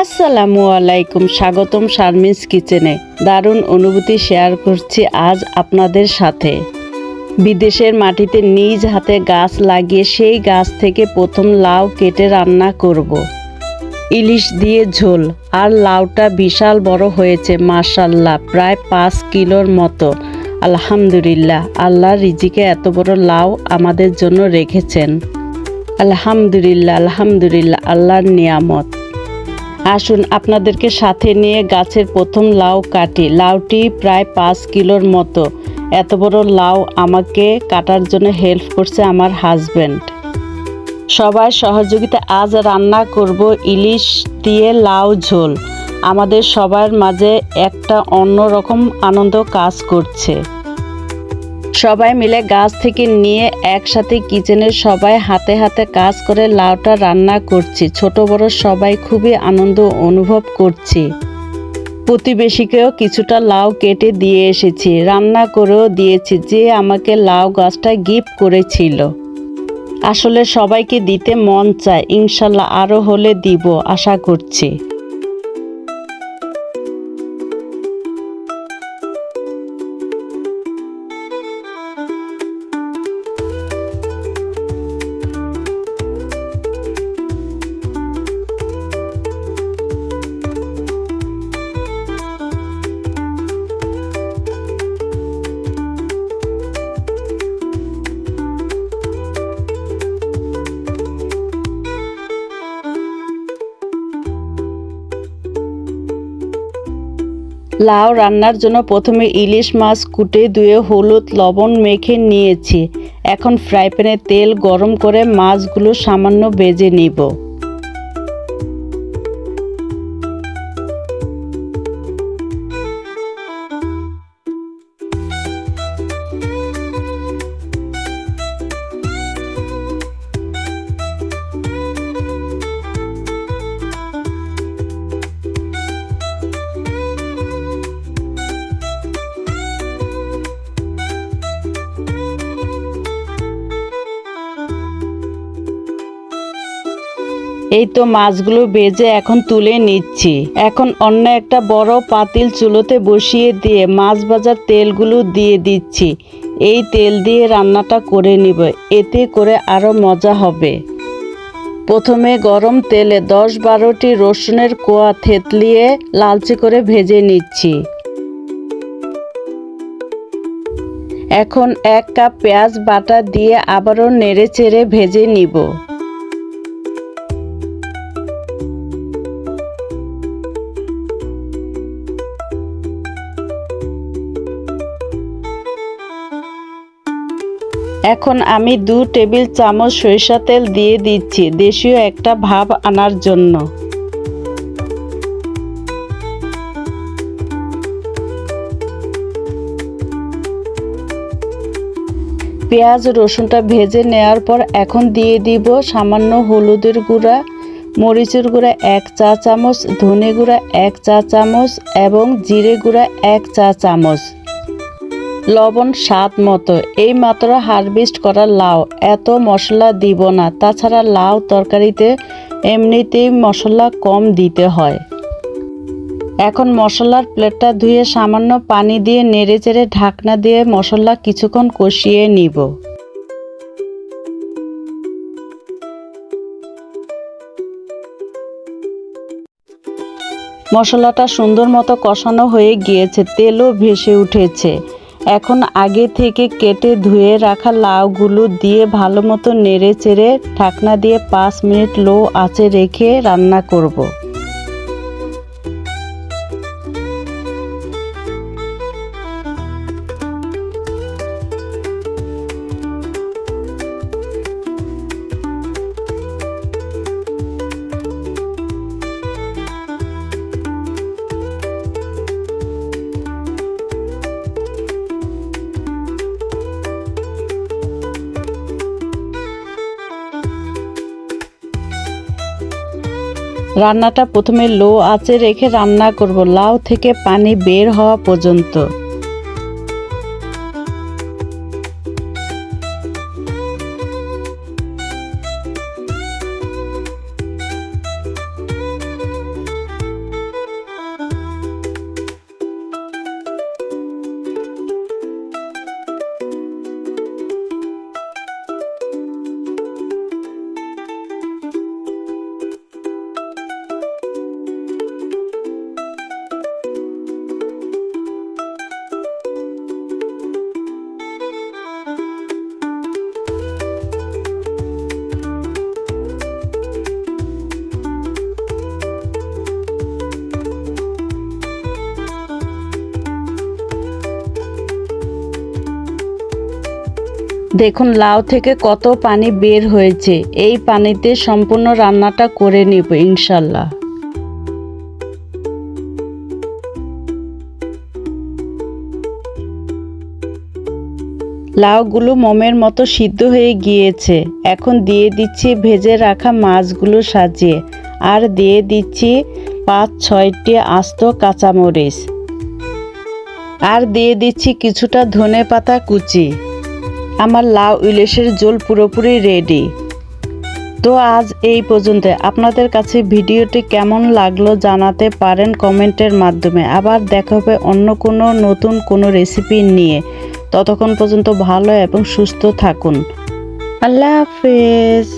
আসসালামু আলাইকুম, স্বাগতম শারমিনস কিচেনে। দারুণ অনুভূতি শেয়ার করছি আজ আপনাদের সাথে। বিদেশের মাটিতে নিজ হাতে গাছ লাগিয়ে সেই গাছ থেকে প্রথম লাউ কেটে রান্না করব। ইলিশ দিয়ে ঝোল, আর লাউটা বিশাল বড় হয়েছে মাশাআল্লাহ, প্রায় 5 কিলোর মতো। আলহামদুলিল্লাহ, আল্লাহর রিজিকে এত বড় লাউ আমাদের জন্য রেখেছেন। আলহামদুলিল্লাহ আলহামদুলিল্লাহ, আল্লাহর নিয়ামত। আসুন আপনাদেরকে সাথে নিয়ে গাছের প্রথম লাউ কাটি। লাউটি প্রায় 5 কিলোর মতো। এত বড় লাউ আমাকে কাটার জন্য হেল্প করছে আমার হাজব্যান্ড। সবার সহযোগিতা আজ রান্না করব ইলিশ দিয়ে লাউ ঝোল। আমাদের সবার মাঝে একটা অন্যরকম আনন্দ কাজ করছে। সবাই মিলে গাছ থেকে নিয়ে একসাথে কিচেনের সবাই হাতে হাতে কাজ করে লাউটা রান্না করছি। ছোট বড় সবাই খুবই আনন্দ অনুভব করছি। প্রতিবেশীকেও কিছুটা লাউ কেটে দিয়ে এসেছি, রান্না করেও দিয়েছি, যে আমাকে লাউ গাছটা গিফট করেছিল। আসলে সবাইকে দিতে মন চায়, ইনশাল্লাহ আরও হলে দিব আশা করছি। লাউ রান্নার জন্য প্রথমে ইলিশ মাছ কুটে ধুয়ে হলুদ লবণ মেখে নিয়েছি। এখন ফ্রাই প্যানে তেল গরম করে মাছগুলো সামান্য ভেজে নিব। এই তো মাছগুলো ভেজে এখন তুলে নিচ্ছি। এখন অন্য একটা বড় পাতিল চুলোতে বসিয়ে দিয়ে মাছ ভাজার তেলগুলো দিয়ে দিচ্ছি। এই তেল দিয়ে রান্নাটা করে নিব, এতে করে আরো মজা হবে। প্রথমে গরম তেলে 10-12টি রসুনের কোয়া থেতলিয়ে লালচে করে ভেজে নিচ্ছি। এখন 1 কাপ পেঁয়াজ বাটা দিয়ে আবারও নেড়ে চেড়ে ভেজে নিব। এখন আমি 2 টেবিল চামচ সরিষা তেল দিয়ে দিচ্ছি, দেশীয় একটা ভাব আনার জন্য। পেঁয়াজ রসুনটা ভেজে নেওয়ার পর এখন দিয়ে দিব সামান্য হলুদের গুঁড়া, মরিচের গুঁড়া 1 চা চামচ, ধনে গুঁড়া 1 চা চামচ এবং জিরে গুঁড়া 1 চা চামচ, লবণ স্বাদ মতো। এই মাত্র হারভেস্ট করা লাউ, এত মশলা দিব না, তাছাড়া লাউ তরকারিতে এমনিতেই মশলা কম দিতে হয়। এখন মশলার প্লেটটা ধুয়ে সামান্য পানি দিয়ে নেড়ে চেড়ে ঢাকনা দিয়ে মশলা কিছুক্ষণ কষিয়ে নিব। মশলাটা সুন্দর মতো কষানো হয়ে গিয়েছে, তেলও ভেসে উঠেছে। এখন আগে থেকে কেটে ধুয়ে রাখা লাউগুলো দিয়ে ভালো মতো নেড়ে চেড়ে ঢাকনা দিয়ে 5 মিনিট লো আঁচে রেখে রান্না করব। রান্নাটা প্রথমে লো আঁচে রেখে রান্না করব, লাউ থেকে পানি বের হওয়া পর্যন্ত। দেখুন লাউ থেকে কত পানি বের হয়েছে। এই পানিতে সম্পূর্ণ রান্নাটা করে নিব ইনশাল্লাহ। লাউগুলো মোমের মতো সিদ্ধ হয়ে গিয়েছে। এখন দিয়ে দিচ্ছি ভেজে রাখা মাছগুলো সাজিয়ে, আর দিয়ে দিচ্ছি 5-6টি আস্ত কাঁচামরিচ, আর দিয়ে দিচ্ছি কিছুটা ধনেপাতা কুচি। আমার লাউ ইলিশের ঝোল পুরোপুরি রেডি। তো আজ এই পর্যন্ত। আপনাদের কাছে ভিডিওটি কেমন লাগলো জানাতে পারেন কমেন্টের মাধ্যমে। আবার দেখা হবে অন্য কোনো নতুন কোনো রেসিপি নিয়ে। ততক্ষণ পর্যন্ত ভালো এবং সুস্থ থাকুন। আল্লাহ হাফেজ।